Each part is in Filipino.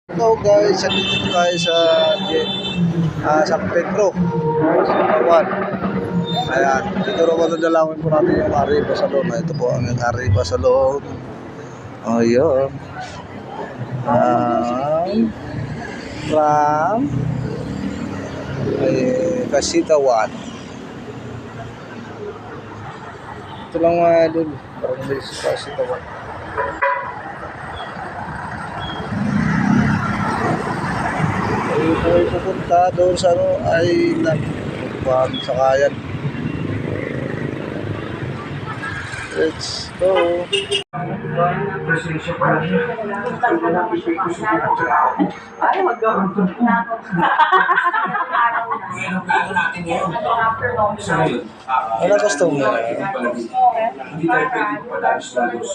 Hello guys, nandito po tayo sa San Pedro, Kawan. Ayan, dito rin po nadalawin po natin yung Arriba Salon. Ito po ang Arriba Salon. O yun. From Casita One. Ito lang mga idol. Parang may Casita One. Ay pupunta doon sa ano ay nagpapaan sa kayan. Let's go. Wala gusto mo. Hindi tayo pwede padalos-dalos.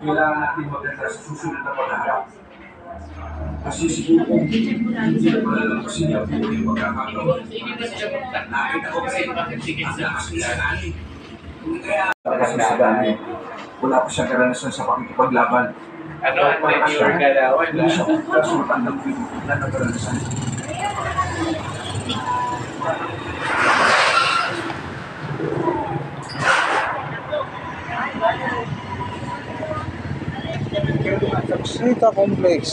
Kailangan natin maganda sa susunod na pagharap. Kasi siguro, hindi na pala lang kasi niya po yung magkakagawa. Nakita ko kasi ang lakas nila natin. Lakas na sa dami. Wala pa siyang karanasan sa pakikipaglaban. Ano, anti-viewer ka daw. Hindi siya kasultan ng na nakaranasan. Casita Complex.